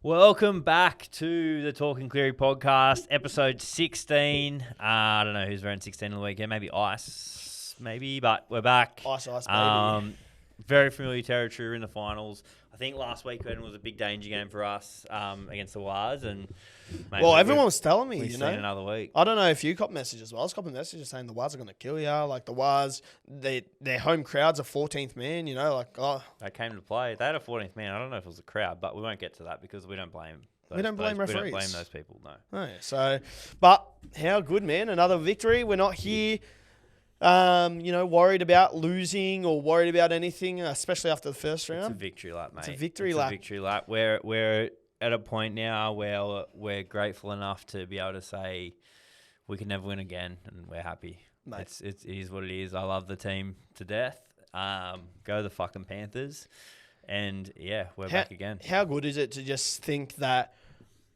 Welcome back to the Talking Cleary podcast, episode 16. I don't know who's wearing 16 on the weekend. Maybe Ice, but we're back. Ice, baby. Very familiar territory. We're in the finals. I think last weekend was a big danger game for us against the Wars. And well, everyone was telling me, we've seen another week. I don't know if you cop messages. Well, I was copping messages saying the Wars are going to kill you. Like the Wars, their home crowd's a 14th man. You know, They came to play. They had a 14th man. I don't know if it was a crowd, but we won't get to that because we don't blame. We don't blame referees. We don't blame those people. No. Oh, yeah. So, but how good, man! Another victory. We're not here. Worried about losing or worried about anything, especially after the first round. It's a victory lap, mate. It's a victory lap. We're at a point now where we're grateful enough to be able to say we can never win again, and we're happy. Mate. It is what it is. I love the team to death. Go the fucking Panthers. And, yeah, we're back again. How good is it to just think that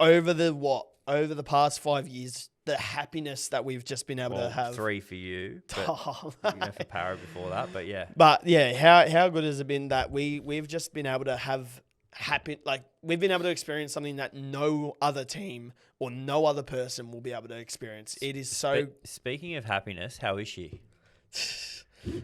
over the past 5 years, the happiness that we've just been able to have. 3 for you. For Para before that, but yeah. But yeah, how good has it been that we've just been able to have we've been able to experience something that no other team or no other person will be able to experience. It is so. Speaking of happiness, how is she?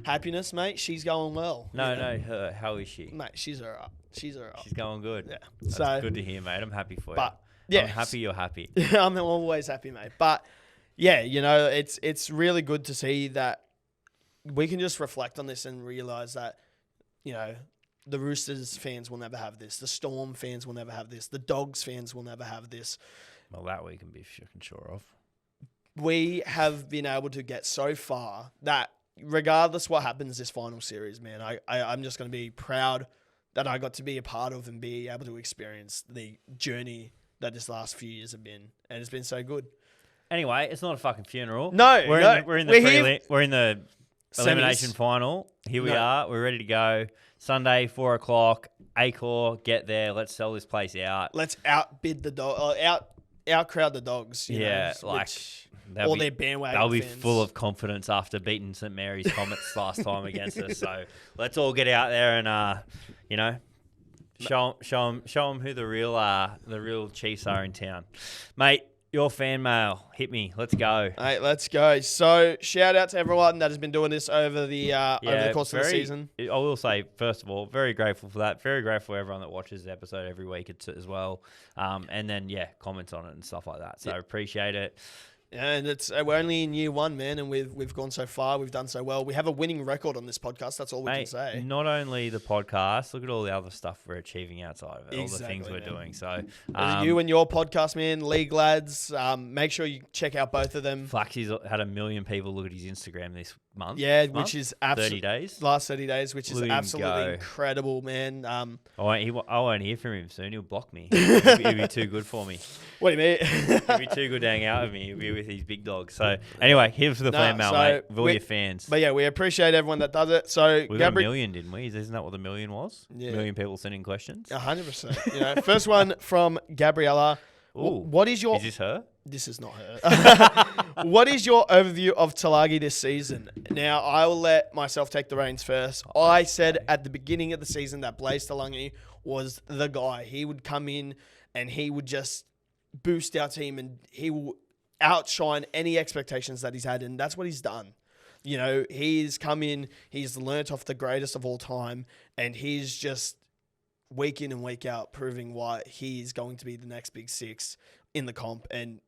Happiness, mate. She's going well. No. How is she? Mate, she's alright. She's going good. Yeah. That's good to hear, mate. I'm happy for you. Yeah, I'm happy you're happy. I'm always happy, mate. But yeah, it's really good to see that we can just reflect on this and realize that, the Roosters fans will never have this. The Storm fans will never have this. The Dogs fans will never have this. Well, that we can be sure of. We have been able to get so far that regardless what happens this final series, man, I'm just going to be proud that I got to be a part of and be able to experience the journey that this last few years have been, and it's been so good. Anyway, it's not a fucking funeral. No, we're in the elimination final. Here we are. We're ready to go. Sunday, 4:00. Accor, get there. Let's sell this place out. Let's outbid the dog. Outcrowd the Dogs. All their bandwagon. They'll be fans. Full of confidence after beating St Mary's Comets last time against us. So let's all get out there and show them who the real Chiefs are in town, mate. Your fan mail, hit me. Let's go. Hey, let's go. So shout out to everyone that has been doing this over the course of the season. I will say, first of all, very grateful for that. Very grateful for everyone that watches the episode every week as well. And then, comments on it and stuff like that. So I appreciate it. And we're only in year one, man, and we've gone so far. We've done so well. We have a winning record on this podcast. That's all we can say. Not only the podcast, look at all the other stuff we're achieving outside of it, all the things we're doing. So you and your podcast, man, League Lads. Make sure you check out both of them. Flaxxy's had 1 million people look at his Instagram this month. Yeah, which is 30 days. Last 30 days, which is absolutely incredible, man. I won't hear from him soon. He'll block me. He'll be too good for me. What do you mean? He'll be too good to hang out with me. He'll be with his big dogs. So anyway, here's for the fan mail, mate. With all your fans. But yeah, we appreciate everyone that does it. So we got 1 million, didn't we? Isn't that what the 1 million was? Yeah. 1 million people sending questions. 100%. First one from Gabriella. What is your? Is this her? This is not her. What is your overview of Talagi this season? Now, I will let myself take the reins first. I said at the beginning of the season that Blaze Talagi was the guy. He would come in and he would just boost our team and he will outshine any expectations that he's had. And that's what he's done. He's come in, he's learnt off the greatest of all time, and he's just week in and week out proving why he is going to be the next big six in the comp. And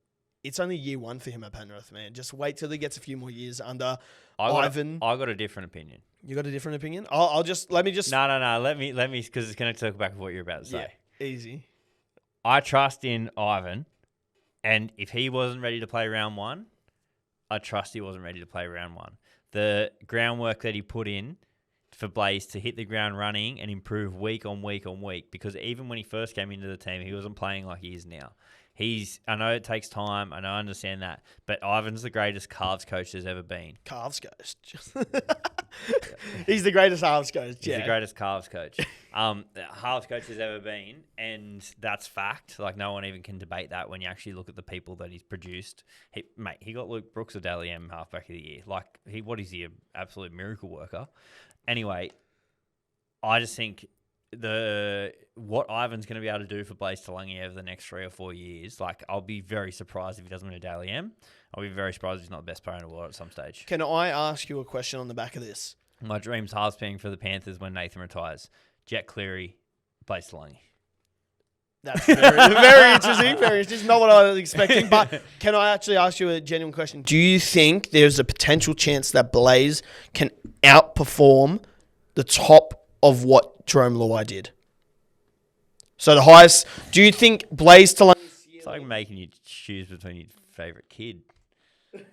it's only year one for him at Penrith, man. Just wait till he gets a few more years under Ivan. I got a different opinion. You got a different opinion? Let me just. No. Let me, because it's going to circle back with what you're about to say. Yeah, easy. I trust in Ivan, and if he wasn't ready to play round one, I trust he wasn't ready to play round one. The groundwork that he put in for Blaze to hit the ground running and improve week on week on week, because even when he first came into the team, he wasn't playing like he is now. I know it takes time, and I understand that, but Ivan's the greatest calves coach there's ever been. Calves coach. He's the greatest halves coach. He's the greatest calves coach. Halves coach there's ever been, and that's fact. Like, no one even can debate that when you actually look at the people that he's produced. He got Luke Brooks a Dally M halfback of the year. Like, what is he, an absolute miracle worker? Anyway, I just think what Ivan's going to be able to do for Blaze Talangi over the next 3 or 4 years, like, I'll be very surprised if he doesn't win a Daily M. I'll be very surprised if he's not the best player in the world at some stage. Can I ask you a question on the back of this? My dream's halves-being for the Panthers when Nathan retires. Jet Cleary, Blaze Talangi. That's very interesting. Very interesting. Not what I was expecting. But can I actually ask you a genuine question? Do you think there's a potential chance that Blaze can outperform the top of what Jerome Luai did? So the highest. Do you think Blaze Talangi? It's like making you choose between your favourite kid.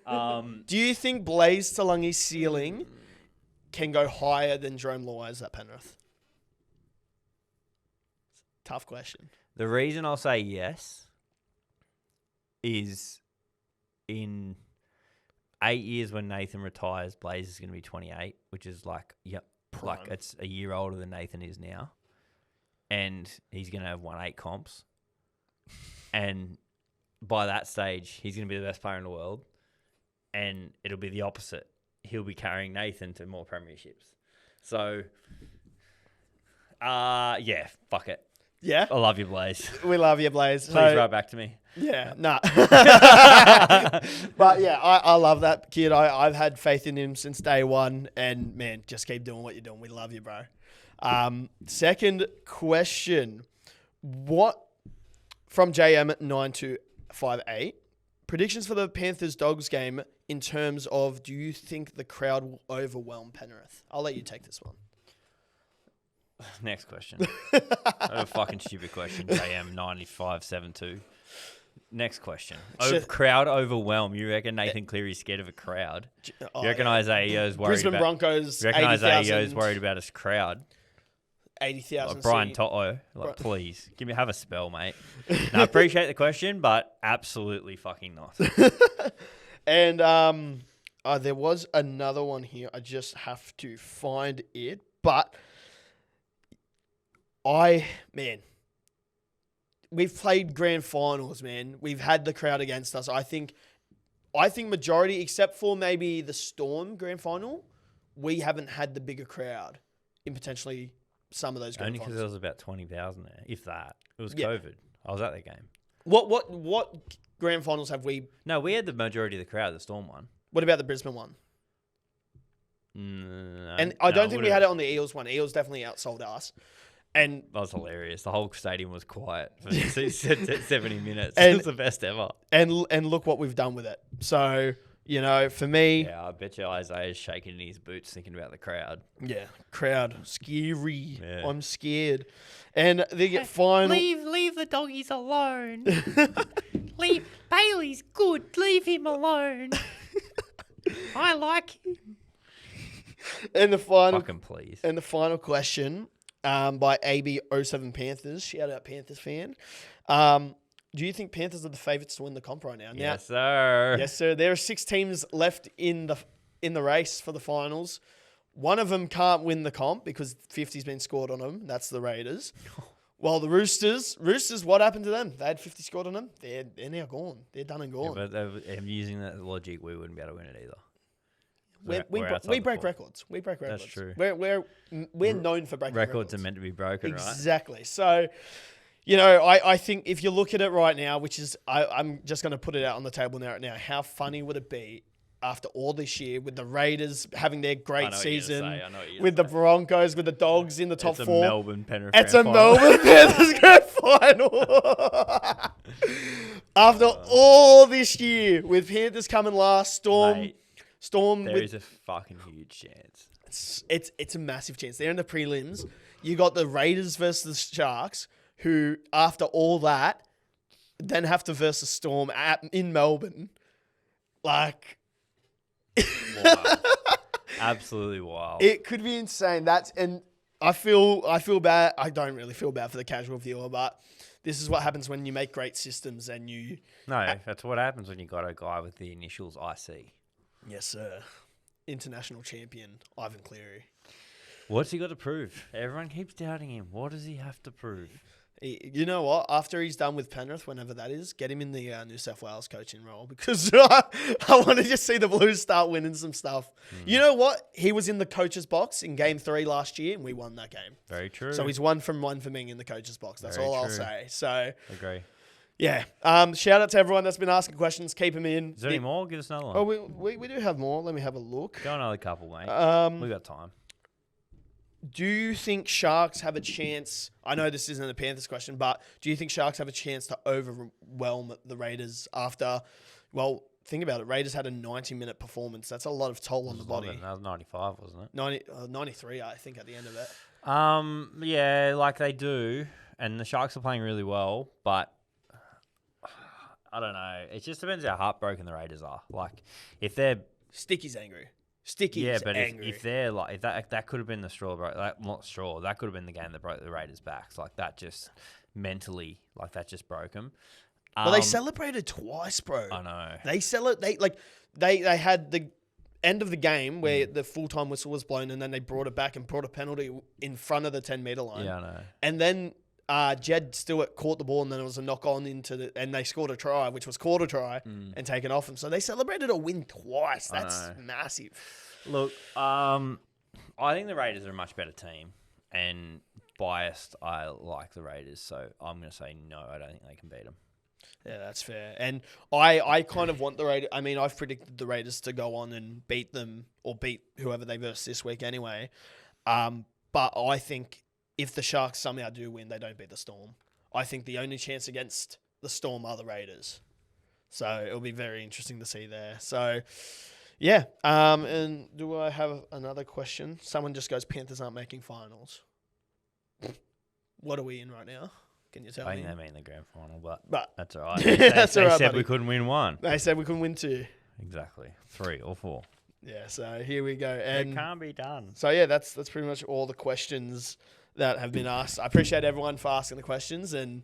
Do you think Blaze Talangi's ceiling can go higher than Jerome Luai's at Penrith? Tough question. The reason I'll say yes is in 8 years when Nathan retires, Blaze is going to be 28, which is like, Prime. like it's a year older than Nathan is now. And he's going to have won 8 comps. And by that stage, he's going to be the best player in the world. And it'll be the opposite. He'll be carrying Nathan to more premierships. So, yeah, fuck it. Yeah? I love you, Blaze. We love you, Blaze. Please write back to me. Yeah, nah. But yeah, I love that kid. I've had faith in him since day one. And man, just keep doing what you're doing. We love you, bro. Second question. What from JM at 9258? Predictions for the Panthers Dogs game in terms of, do you think the crowd will overwhelm Penrith? I'll let you take this one. Next question. A fucking stupid question. JM 9572. Next question. Crowd overwhelm. You reckon Nathan Cleary's scared of a crowd? You reckon Isaiah's worried Brisbane about Broncos? You reckon 80,000. Isaiah's worried about his crowd? 80,000. Like Brian Toto. Like, please have a spell, mate. No, I appreciate the question, but absolutely fucking not. And there was another one here. I just have to find it, but we've played grand finals, man. We've had the crowd against us. I think majority, except for maybe the Storm grand final, we haven't had the bigger crowd in potentially some of those grand Only because finals. there was about 20,000 there, if that. It was Yeah. COVID. I was at that game. What grand finals have we? No, we had the majority of the crowd, the Storm one. What about the Brisbane one? No, And I don't think we had it on the Eels one. Eels definitely outsold us. And that was hilarious. The whole stadium was quiet for 70 minutes. And- It was the best ever. and look what we've done with it. So, for me, Yeah, I bet you Isaiah's shaking in his boots thinking about the crowd. yeah, crowd, scary. Yeah. I'm scared. And they get final. Leave the doggies alone. Leave Bailey's good. Leave him alone. I like him. And the final Fucking please. And the final question by AB07 Panthers. Shout out Panthers fan. Do you think Panthers are the favourites to win the comp right now? Yes, sir. Yes, sir. There are 6 teams left in the race for the finals. One of them can't win the comp because 50's been scored on them. That's the Raiders. Well, the Roosters, what happened to them? They had 50 scored on them. They're now gone. They're done and gone. Yeah, but I'm using that logic, we wouldn't be able to win it either. We break records. We break records. That's true. We're known for breaking records. Records are meant to be broken, right? Exactly. So, I think if you look at it right now, which is, I'm just going to put it out on the table now. How funny would it be after all this year with the Raiders having their great season, with the Broncos, with the Dogs in the top 4? Melbourne Penrith. It's a Melbourne Panthers grand final. After all this year, with Panthers coming last, Storm. There is a fucking huge chance. It's a massive chance. They're in the prelims. You got the Raiders versus the Sharks, who after all that, then have to versus Storm in Melbourne. Like, Wild. Absolutely wild. it could be insane. And I feel bad. I don't really feel bad for the casual viewer, but this is what happens when you make great systems and you. No, that's what happens when you got a guy with the initials IC. Yes, sir. International champion Ivan Cleary. What's he got to prove? Everyone keeps doubting him. What does he have to prove? You know what? After he's done with Penrith, whenever that is, get him in the New South Wales coaching role because I want to just see the Blues start winning some stuff. You know what? He was in the coach's box in Game 3 last year, and we won that game. Very true. So he's 1 from 1 for being in the coach's box. That's all I'll say. So agree. Yeah. Shout out to everyone that's been asking questions. Keep them in. Is there any more? Give us another one. Oh, we do have more. Let me have a look. Go another couple, mate. We got time. Do you think Sharks have a chance? I know this isn't a Panthers question, but do you think Sharks have a chance to overwhelm the Raiders after? Well, think about it. Raiders had a 90-minute performance. That's a lot of toll on the body. That was 95, wasn't it? 93, I think, at the end of it. Yeah, like they do, and the Sharks are playing really well, but I don't know. It just depends how heartbroken the Raiders are. Like, if they're Sticky's angry. Sticky's angry. If they're like, if that could have been the straw, bro. Like, not straw. That could have been the game that broke the Raiders' backs. Like that, just mentally, like that, just broke them. Well, they celebrated twice, bro. I know. They had the end of the game where the full-time whistle was blown, and then they brought it back and brought a penalty in front of the 10-meter line. Yeah, I know. And then Jed Stewart caught the ball, and then it was a knock-on and they scored a try, which was quarter try, and taken off him. So they celebrated a win twice. That's massive. Look, I think the Raiders are a much better team, and biased, I like the Raiders, so I'm going to say no, I don't think they can beat them. Yeah, that's fair. And I kind of want the Raiders. I mean, I've predicted the Raiders to go on and beat them or beat whoever they verse this week anyway. But I think if the Sharks somehow do win, they don't beat the Storm. I think the only chance against the Storm are the Raiders. So it'll be very interesting to see there. So, yeah. And do I have another question? Someone just goes, Panthers aren't making finals. What are we in right now? Can you tell me? I think they mean the grand final, but that's all right. That's all right, They said buddy. we couldn't win one. They said we couldn't win 2. Exactly. 3 or 4. Yeah, so here we go. And it can't be done. So, yeah, that's pretty much all the questions that have been asked. I appreciate everyone for asking the questions, and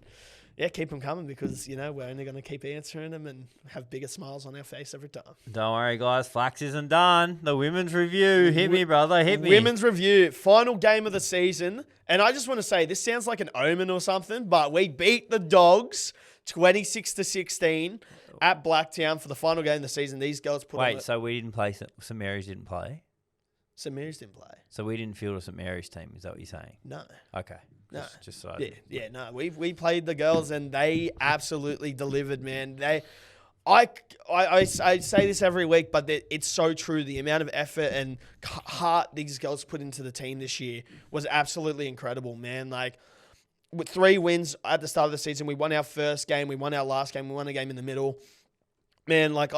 yeah, keep them coming because, you know, we're only going to keep answering them and have bigger smiles on our face every time. Don't worry, guys. Flax isn't done. The women's review. Hit me, brother. Hit me. Women's review. Final game of the season. And I just want to say, this sounds like an omen or something, but we beat the Dogs 26-16 at Blacktown for the final game of the season. These girls put on Wait, so we didn't play, St Mary's didn't play? St Mary's didn't play. So we didn't field a St Mary's team, is that what you're saying? No. Okay. No. Just so no. We played the girls and they absolutely delivered, man. I say this every week, but it's so true. The amount of effort and heart these girls put into the team this year was absolutely incredible, man. Like, with 3 wins at the start of the season, we won our first game, we won our last game, we won a game in the middle. Man, like,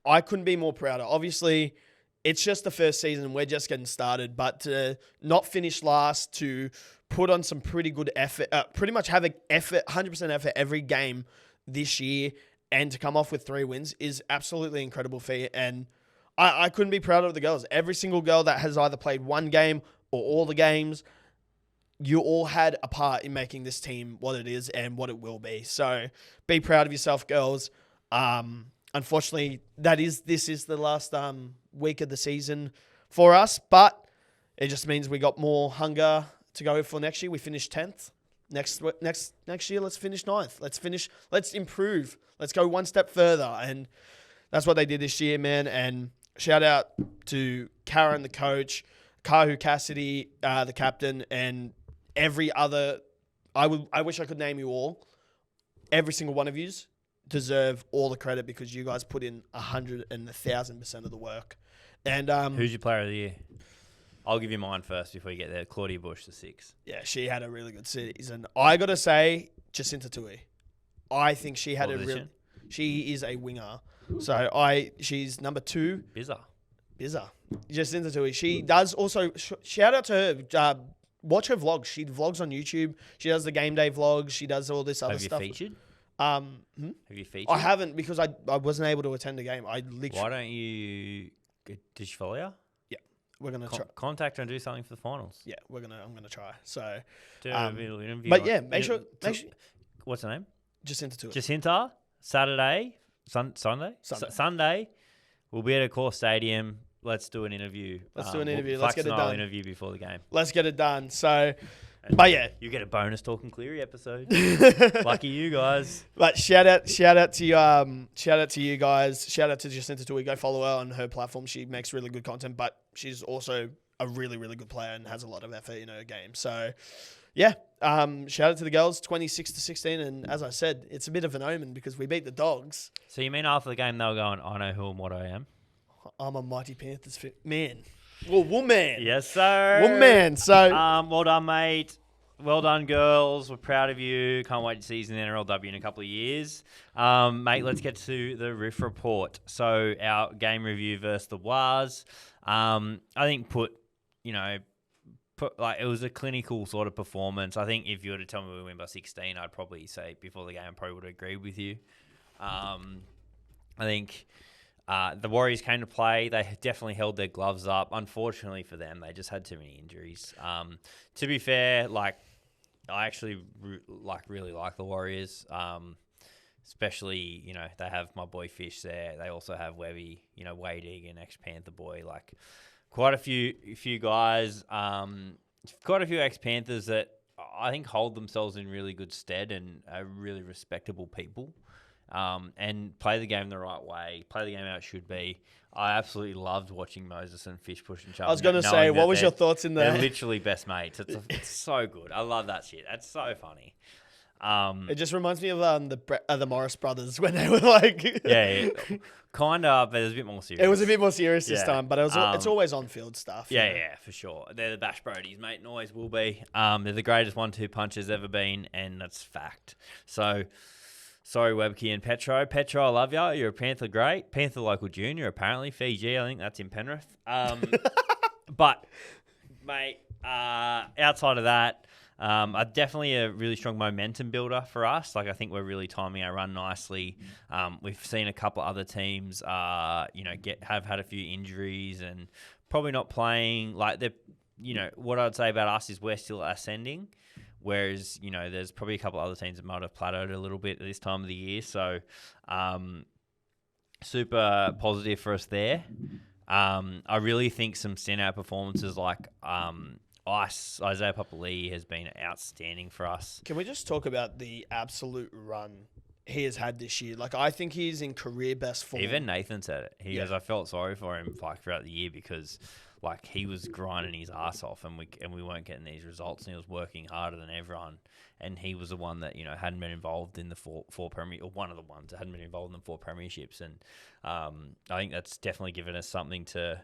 I couldn't be more prouder. Obviously, it's just the first season and we're just getting started, but to not finish last, to put on some pretty good effort, pretty much have an effort, 100% effort every game this year, and to come off with 3 wins is absolutely incredible feat. And I couldn't be prouder of the girls. Every single girl that has either played one game or all the games, you all had a part in making this team what it is and what it will be. So be proud of yourself, girls. Unfortunately, this is the last week of the season for us, but it just means we got more hunger to go for next year. We finished 10th. Next year, let's finish 9th. Let's improve. Let's go one step further. And that's what they did this year, man. And shout out to Karen, the coach, Kahu Cassidy, the captain, and every other. I wish I could name you all. Every single one of yous deserve all the credit because you guys put in 100 and 1,000% of the work. And who's your player of the year? I'll give you mine first before you get there. Claudia Bush, the 6. Yeah, she had a really good season. I got to say, Jacinta Tui. I think she had she is a winger. So she's number 2. Bizza. Jacinta Tui. She does also, shout out to her. Watch her vlogs. She vlogs on YouTube. She does the game day vlogs. She does all this other stuff. Have you featured? Have you featured? I haven't because I wasn't able to attend the game. Why don't you? Did she follow you? Yeah, we're gonna try. Contact her and do something for the finals. Yeah, I'm gonna try. So, do a little interview. But yeah, make sure. What's her name? Jacinta Tui. Jacinta. Saturday, Sunday. We'll be at Accor Stadium. Let's do an interview. Let's do an interview. Let's get it done. Interview before the game. Let's get it done. So, But yeah, You get a bonus Talking Cleary episode. Lucky you guys. but shout out to you guys. Shout out to Jacinta Tui. Go follow her on her platform. She makes really good content, but she's also a really, really good player and has a lot of effort in her game. So, yeah, shout out to the girls, 26-16, and as I said, it's a bit of an omen because we beat the Dogs. So you mean after the game they were going, I know who and what I am? I'm a mighty Panthers man. Well, woman. Yes, sir. Woman. So, well done, mate. Well done, girls. We're proud of you. Can't wait to see you in the NRLW in a couple of years. Mate, let's get to the Riff Report. So our game review versus the Wars. I think it was a clinical sort of performance. I think if you were to tell me we win by 16, I'd probably say before the game I probably would agree with you. I think the Warriors came to play. They definitely held their gloves up. Unfortunately for them, they just had too many injuries. To be fair, I actually really like the Warriors. Especially, they have my boy Fish there. They also have Webby, Wade Egan, ex-Panther boy. Quite a few guys, quite a few ex-Panthers that I think hold themselves in really good stead and are really respectable people. And play the game the right way, play the game how it should be. I absolutely loved watching Moses and Fish push and shove. I was going to say, what was your thoughts in there? They're literally best mates. It's so good. I love that shit. That's so funny. It just reminds me of the Morris brothers when they were like... yeah, kind of, but it was a bit more serious. It was a bit more serious this time, but it's always on-field stuff. Yeah, for sure. They're the Bash Brodies, mate, and always will be. They're the greatest 1-2 punchers ever been, and that's fact. So... Sorry, Webke and Petro. Petro, I love you. You're a Panther great. Panther local junior, apparently. Fiji, I think that's in Penrith. But, mate, outside of that, definitely a really strong momentum builder for us. I think we're really timing our run nicely. We've seen a couple of other teams, have had a few injuries and probably not playing. What I'd say about us is we're still ascending. Whereas, there's probably a couple other teams that might have plateaued a little bit at this time of the year. So, super positive for us there. I really think some standout performances like Isaiah Papali'i has been outstanding for us. Can we just talk about the absolute run he has had this year? I think he's in career best form. Even Nathan said it. He goes, I felt sorry for him throughout the year because... he was grinding his ass off and we weren't getting these results and he was working harder than everyone. And he was the one that, hadn't been involved in the four premier, or one of the ones that hadn't been involved in the 4 premierships. And I think that's definitely given us something to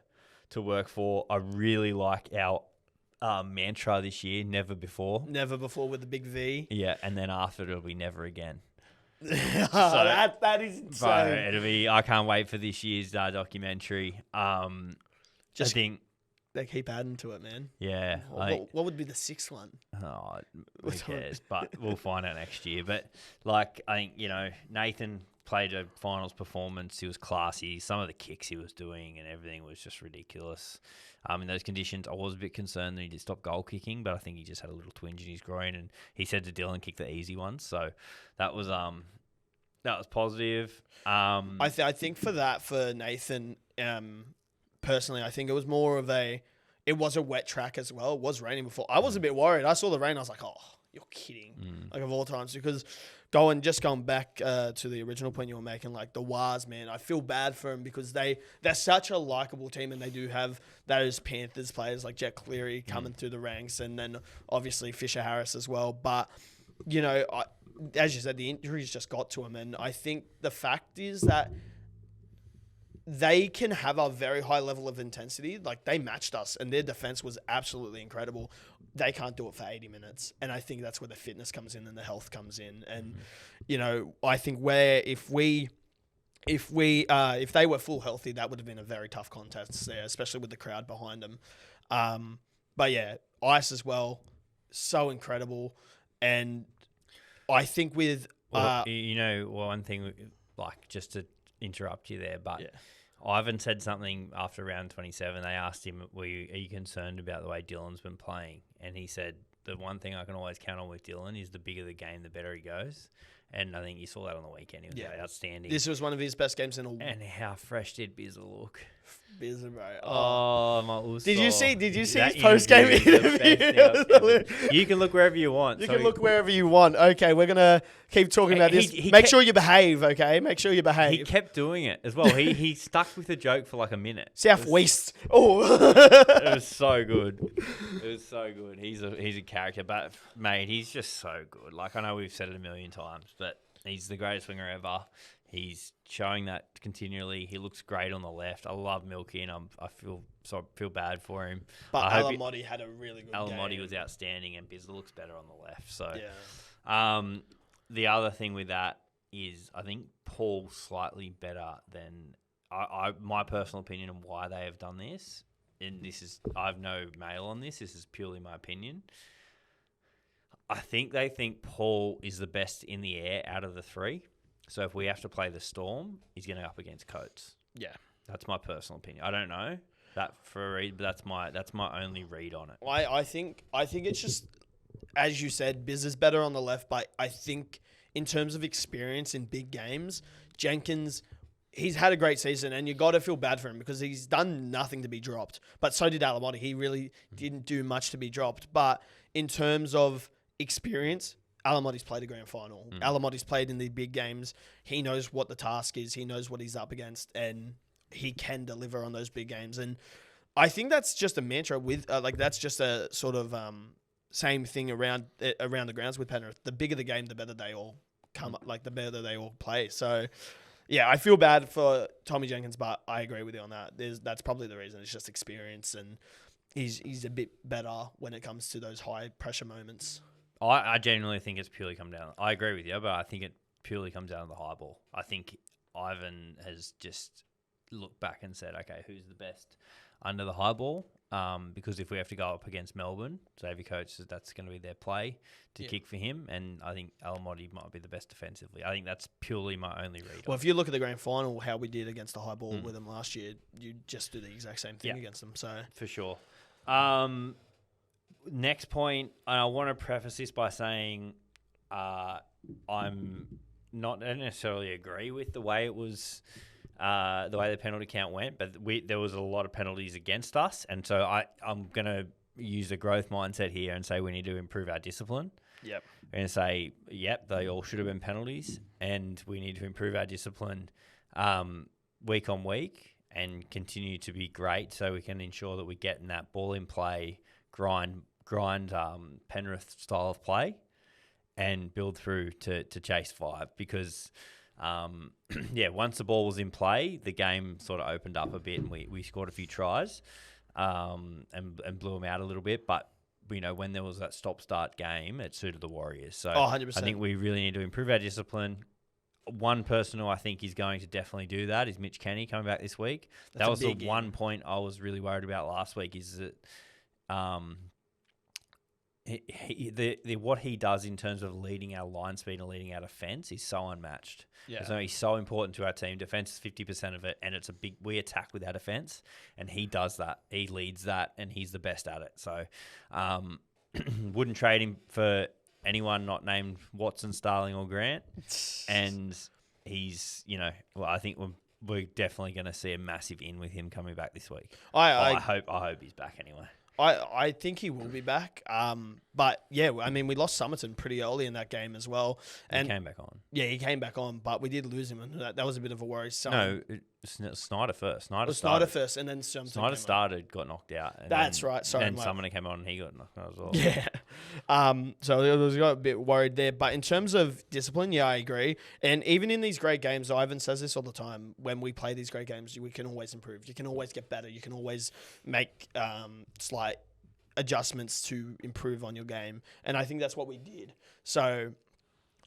work for. I really like our mantra this year, never before. Never before with the big V. Yeah, and then after it'll be never again. So, that is insane. It'll be, I can't wait for this year's documentary. I think they keep adding to it, man. Yeah. What would be the 6th one? Oh, who cares? But we'll find out next year. But I think Nathan played a finals performance. He was classy. Some of the kicks he was doing and everything was just ridiculous. In those conditions, I was a bit concerned that he did stop goal kicking, but I think he just had a little twinge in his groin. And he said to Dylan, kick the easy ones. So that was positive. I think for Nathan. Personally, I think it was more of it was a wet track as well. It was raining before. I was a bit worried. I saw the rain. I was like, oh, you're kidding. Of all times, because going back to the original point you were making, the Wars, man, I feel bad for them because they're such a likable team and they do have those Panthers players like Jet Cleary coming through the ranks and then obviously Fisher Harris as well. But, as you said, the injuries just got to him. And I think the fact is that they can have a very high level of intensity. They matched us and their defense was absolutely incredible. They can't do it for 80 minutes. And I think that's where the fitness comes in and the health comes in. And, I think if they were full healthy, that would have been a very tough contest there, especially with the crowd behind them. But yeah, Ice as well. So incredible. And I think with, one thing, just to interrupt you there, but Ivan said something after round 27. They asked him, are you concerned about the way Dylan's been playing? And he said, the one thing I can always count on with Dylan is the bigger the game, the better he goes. And I think you saw that on the weekend. He was outstanding. This was one of his best games in a while. And how fresh did Bizzle look? Bizzer, bro. Oh, my Uso. Did you see That his post-game interview is the interview? best thing I've ever- You can look wherever you want. You So can look wherever you want. Okay, we're going to keep talking about this. he Make kept- sure you behave, okay? Make sure you behave. He kept doing it as well. He stuck with the joke for like a minute. Southwest. Oh. It was so good. It was so good. He's a character, but mate, he's just so good. Like I know we've said it a million times, but he's the greatest winger ever. He's showing that continually. He looks great on the left. I love Milky, and I feel bad for him. But Alamotti had a really good Alamotti game. was outstanding, and Bizza looks better on the left. So, Yeah. the other thing with that is I think Paul's slightly better than my personal opinion on why they have done this. And this is I have no mail on this. This is purely my opinion. I think they think Paul is the best in the air out of the three. So if we have to play the Storm, he's going to go up against Coates. Yeah. That's my personal opinion. I don't know that for a read, but that's my only read on it. I think it's just, as you said, Biz is better on the left, but I think in terms of experience in big games, Jenkins, he's had a great season, and you got to feel bad for him because he's done nothing to be dropped. But so did Alamotti. He really didn't do much to be dropped. But in terms of experience, Alamotti's played a grand final. Alamotti's played in the big games. He knows what the task is. He knows what he's up against, and he can deliver on those big games. And I think that's just a mantra with, that's just a sort of same thing around the grounds with Penrith. The bigger the game, the better they all come up, the better they all play. So, yeah, I feel bad for Tommy Jenkins, but I agree with you on that. That's probably the reason. It's just experience, and he's a bit better when it comes to those high pressure moments. I genuinely think it's purely come down. I agree with you, but I think it purely comes down to the high ball. I think Ivan has just looked back and said, okay, who's the best under the high ball? Because if we have to go up against Melbourne, Xavier Coates says that's going to be their play to kick for him, and I think Alamotti might be the best defensively. I think that's purely my only read. Well, if you look at the grand final, how we did against the high ball with them last year, you just do the exact same thing against them. So for sure. Next point, and I want to preface this by saying I'm not necessarily agree with the way it was, the way the penalty count went, but there was a lot of penalties against us, and so I'm going to use a growth mindset here and say we need to improve our discipline. Yep. We're going to say, they all should have been penalties, and we need to improve our discipline week on week and continue to be great so we can ensure that we get in that ball in play, grind Penrith style of play and build through to chase 5 because, once the ball was in play, the game sort of opened up a bit and we scored a few tries and blew them out a little bit. But, when there was that stop-start game, it suited the Warriors. So 100%. I think we really need to improve our discipline. One person who I think is going to definitely do that is Mitch Kenny coming back this week. That was the one point I was really worried about last week is that what he does in terms of leading our line speed and leading our defence is so unmatched. Yeah. So he's so important to our team. Defence is 50% of it, and it's we attack with our defence, and he does that. He leads that, and he's the best at it. So wouldn't trade him for anyone not named Watson, Starling, or Grant. And he's, I think we're definitely going to see a massive in with him coming back this week. I hope he's back anyway. I think he will be back. But yeah, I mean, we lost Somerton pretty early in that game as well. And he came back on. Yeah, he came back on, but we did lose him, and that was a bit of a worry. No, Snyder first. Snyder first, and then Snyder started, got knocked out. That's right. Sorry, and then Summoner came on, and he got knocked out as well. Yeah. So I was got a bit worried there. But in terms of discipline, yeah, I agree. And even in these great games, Ivan says this all the time, when we play these great games, we can always improve. You can always get better. You can always make slight adjustments to improve on your game. And I think that's what we did. So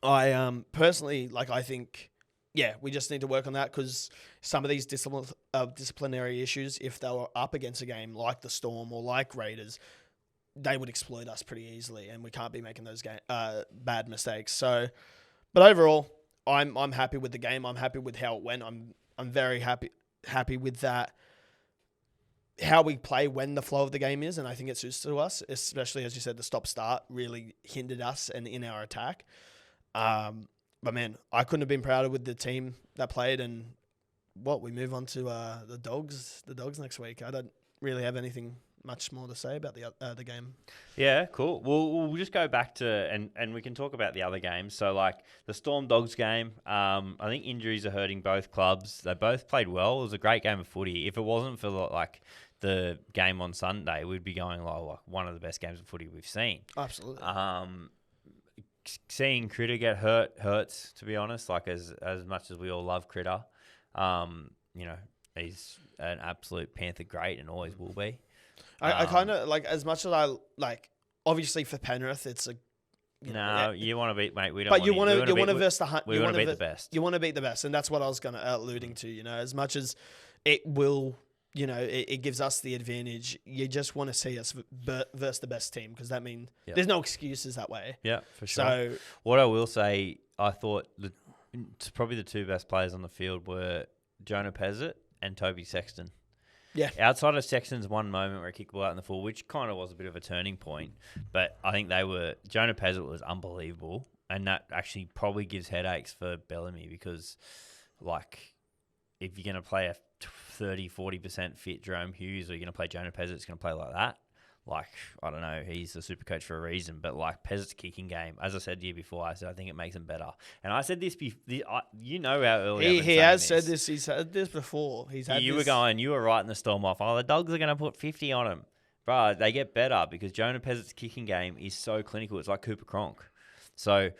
I personally, I think, we just need to work on that because some of these disciplinary issues, if they were up against a game like the Storm or like Raiders, they would exploit us pretty easily, and we can't be making those bad mistakes. So, but overall, I'm happy with the game. I'm happy with how it went. I'm very happy with that. How we play when the flow of the game is, and I think it suits to us, especially as you said, the stop-start really hindered us and in our attack. But man, I couldn't have been prouder with the team that played, and we move on to the Dogs. The Dogs next week. I don't really have anything much more to say about the game. Yeah, cool. We'll just go back to and we can talk about the other games. So like the Storm Dogs game, I think injuries are hurting both clubs. They both played well. It was a great game of footy. If it wasn't for the game on Sunday, we'd be going like one of the best games of footy we've seen. Absolutely. Seeing Critter get hurt hurts, to be honest. Like as much as we all love Critter, he's an absolute Panther great and always will be. I kind of like, as much as I like, obviously for Penrith, it's a you want to beat, mate. We don't. But you want to verse the we want to beat the best. You want to beat the best, and that's what I was alluding to. As much as it will, it gives us the advantage. You just want to see us versus the best team, because that means there's no excuses that way. Yeah, for sure. So what I will say, I thought probably the two best players on the field were Jonah Pezzett and Toby Sexton. Yeah. Outside of Sexton's one moment where he kicked the ball out in the full, which kind of was a bit of a turning point, but I think Jonah Pezzett was unbelievable, and that actually probably gives headaches for Bellamy, because like if you're going to play a 30-40% fit Jerome Hughes, or you're going to play Jonah Pezzett, it's going to play like that. Like, I don't know, he's the super coach for a reason, but like Pezzett's kicking game, as I said the year before, I think it makes him better. And I said this how early he has said this. He's said this before. You were writing the Storm off. Oh, the Dogs are going to put 50 on him. Bro, they get better because Jonah Pezzett's kicking game is so clinical. It's like Cooper Cronk. So,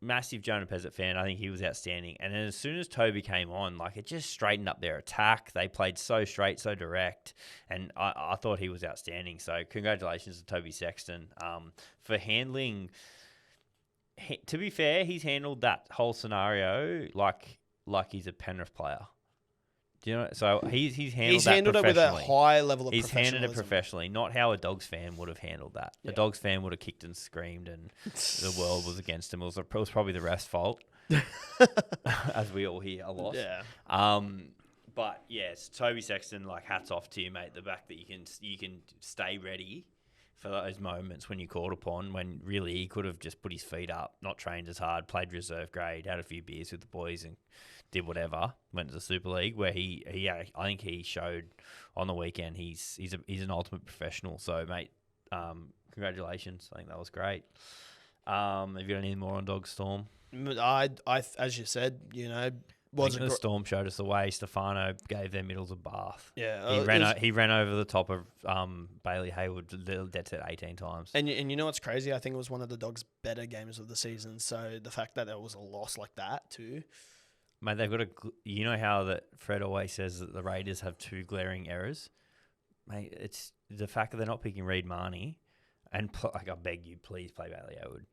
massive Jonah Pezzett fan. I think he was outstanding. And then as soon as Toby came on, like it just straightened up their attack. They played so straight, so direct. And I thought he was outstanding. So congratulations to Toby Sexton for handling. To be fair, he's handled that whole scenario like he's a Penrith player. Do you know? So he's handled it with a high level of professionalism. He's handled it professionally, not how a Dogs fan would have handled that. Yeah. A Dogs fan would have kicked and screamed, and the world was against him. It was probably the ref's fault, as we all hear a lot. Yeah. But yes, Toby Sexton, like hats off to you, mate. The fact that you can stay ready for those moments when you're called upon, when really he could have just put his feet up, not trained as hard, played reserve grade, had a few beers with the boys, and did whatever, went to the Super League, where I think he showed on the weekend he's an ultimate professional. So, mate, congratulations. I think that was great. Have you got anything more on Dog Storm? I as you said, the Storm showed us the way. Stefano gave their middles a bath. Yeah, he ran over the top of Bailey Hayward dead set 18 times. And you know what's crazy? I think it was one of the Dogs' better games of the season. So the fact that there was a loss like that too. Mate, they've got you know how that Fred always says that the Raiders have two glaring errors? Mate, it's the fact that they're not picking Reid Marnie, and I beg you, please play Bailey Hayward.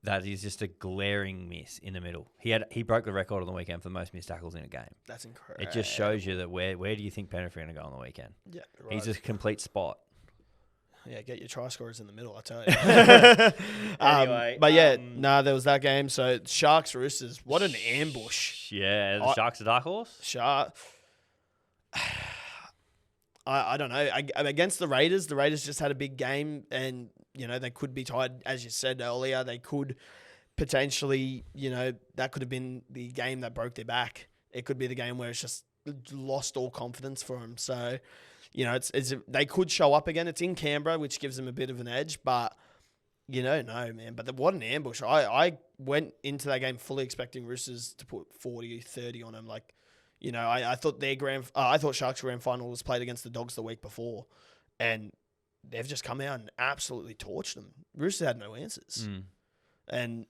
That is just a glaring miss in the middle. He broke the record on the weekend for the most missed tackles in a game. That's incredible. It just shows you that where do you think Penrith are going to go on the weekend? Yeah, right. He's a complete spot. Yeah, get your try scorers in the middle, I tell you. Anyway, there was that game. So Sharks Roosters, what an ambush! Yeah, the Sharks a dark horse. I don't know. Against the Raiders just had a big game, and they could be tied, as you said earlier. They could potentially, that could have been the game that broke their back. It could be the game where it's just lost all confidence for them. So. They could show up again. It's in Canberra, which gives them a bit of an edge, but no, man. But what an ambush. I went into that game fully expecting Roosters to put 40-30 on them. Like, I thought I thought Sharks' grand final was played against the Dogs the week before, and they've just come out and absolutely torched them. Roosters had no answers. And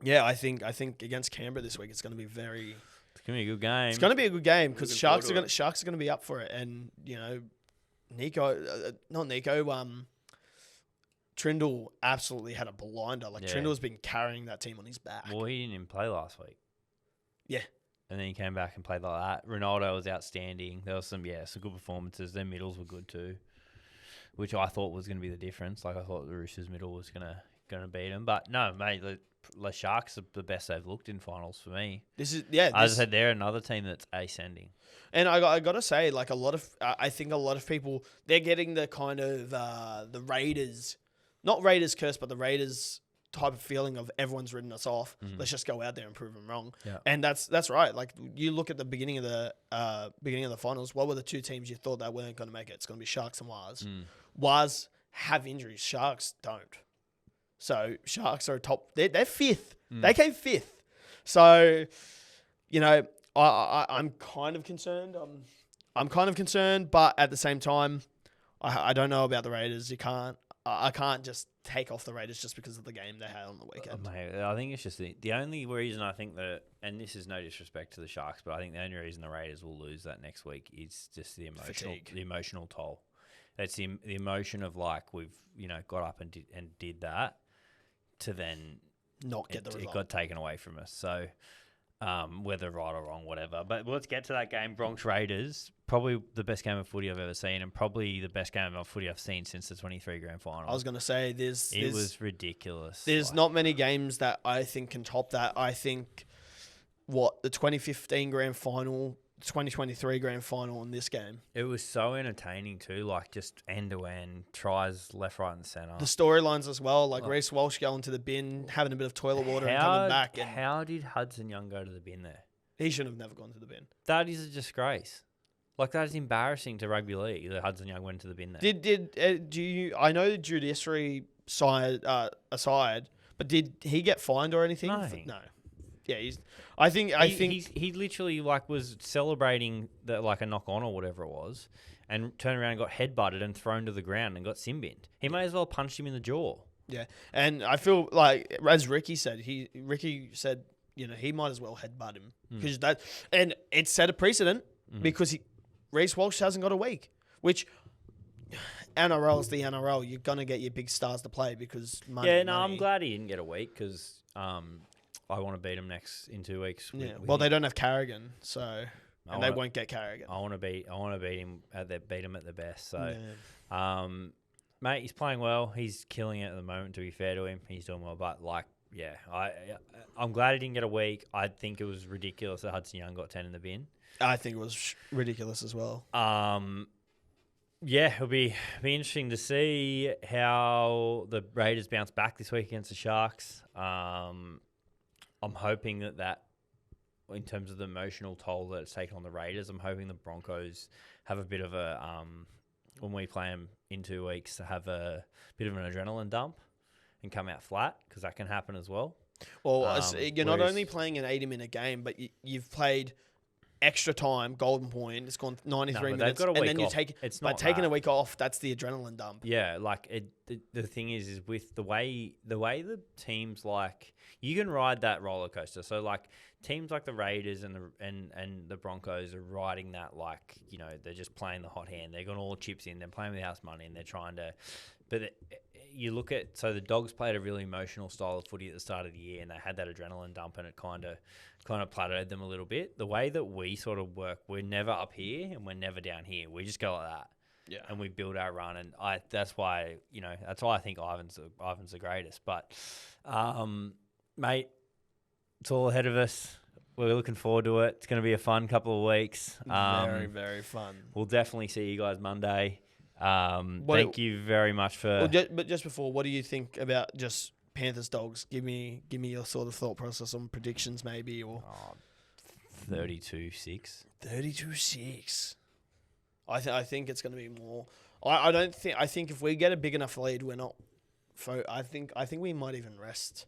yeah, I think against Canberra this week, it's going to be very... It's going to be a good game. It's going to be a good game because Sharks are going to be up for it. And, Trindle absolutely had a blinder. Trindle's been carrying that team on his back. Well, he didn't even play last week. Yeah. And then he came back and played like that. Ronaldo was outstanding. There was some good performances. Their middles were good too, which I thought was going to be the difference. Like I thought the Roosters middle was going to beat them. But no, mate, the Sharks are the best they've looked in finals for me. As I said, they're another team that's ascending. And I got to say, I think a lot of people, they're getting the kind of the Raiders, not Raiders curse, but the Raiders type of feeling of everyone's written us off. Let's just go out there and prove them wrong. Yeah. And that's right. Like you look at the beginning of the finals. What were the two teams you thought that weren't going to make it? It's going to be Sharks and Waz. Waz have injuries. Sharks don't. So Sharks are top. They're fifth. They came fifth. So, I'm kind of concerned. I'm kind of concerned, but at the same time, I don't know about the Raiders. I can't just take off the Raiders just because of the game they had on the weekend. Mate, I think it's just the only reason I think that, and this is no disrespect to the Sharks, but I think the only reason the Raiders will lose that next week is just the emotional toll. It's the emotion of like we've got up and did that to then not get the result. It got taken away from us. So. Whether right or wrong, whatever. But let's get to that game. Bronx Raiders, probably the best game of footy I've ever seen, and probably the best game of footy I've seen since the 23 grand final. I was going to say, it was ridiculous. There's not many games that I think can top that. I think, the 2015 grand final, 2023 grand final in this game. It was so entertaining too, like just end-to-end, tries left, right and centre. The storylines as well, like Reece Walsh going to the bin, having a bit of toilet water and coming back. And how did Hudson Young go to the bin there? He should have never gone to the bin. That is a disgrace. Like, that is embarrassing to rugby league that Hudson Young went to the bin there. I know the judiciary aside, but did he get fined or anything? No. Yeah, I think he literally was celebrating a knock on or whatever it was, and turned around and got headbutted and thrown to the ground and got sin-binned. He may as well punched him in the jaw. Yeah, and I feel like as Ricky said, he might as well headbutt him because and it set a precedent because Reece Walsh hasn't got a week, which NRL is the NRL. You're gonna get your big stars to play because money. Yeah, no, I'm glad he didn't get a week because I want to beat them in 2 weeks. They don't have Carrigan, so they won't get Carrigan. I want to beat him at their best. So, mate, he's playing well. He's killing it at the moment. To be fair to him, he's doing well. But I'm glad he didn't get a week. I think it was ridiculous that Hudson Young got 10 in the bin. I think it was ridiculous as well. It'll be interesting to see how the Raiders bounce back this week against the Sharks. I'm hoping that in terms of the emotional toll that it's taken on the Raiders, I'm hoping the Broncos have a bit of a, when we play them in 2 weeks, to have a bit of an adrenaline dump and come out flat, because that can happen as well. Well, you're not only playing an 80-minute game, but you've played extra time, golden point. It's gone 93 minutes, got a week and then off. Taking a week off, that's the adrenaline dump. Yeah, the thing is with the way the teams you can ride that roller coaster. So teams like the Raiders and the Broncos are riding that they're just playing the hot hand. They've got all chips in. They're playing with house money and they're trying to. But you look at the Dogs played a really emotional style of footy at the start of the year, and they had that adrenaline dump, and it kind of plateaued them a little bit. The way that we sort of work, we're never up here and we're never down here. We just go like that. Yeah. And we build our run, and that's why I think Ivan's the greatest. But mate, it's all ahead of us. We're looking forward to it. It's going to be a fun couple of weeks. Very, very fun. We'll definitely see you guys Monday. Thank you very much for. But just before, what do you think about just Panthers Dogs? Give me your sort of thought process on predictions, maybe, or 32-6. 32-6. I think it's going to be more. I think if we get a big enough lead, we're not. I think we might even rest.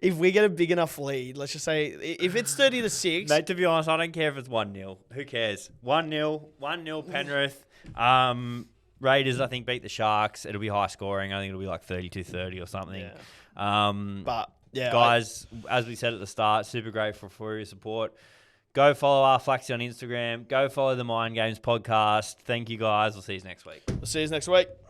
If we get a big enough lead, let's just say if it's 30-6. Mate, to be honest, I don't care if it's 1-0. Who cares? 1-0 Penrith. Raiders, I think, beat the Sharks. It'll be high scoring. I think it'll be 32-30 or something. Yeah. But yeah, guys, as we said at the start, super grateful for your support. Go follow our Flaxxy on Instagram. Go follow the Mind Games podcast. Thank you, guys. We'll see you next week.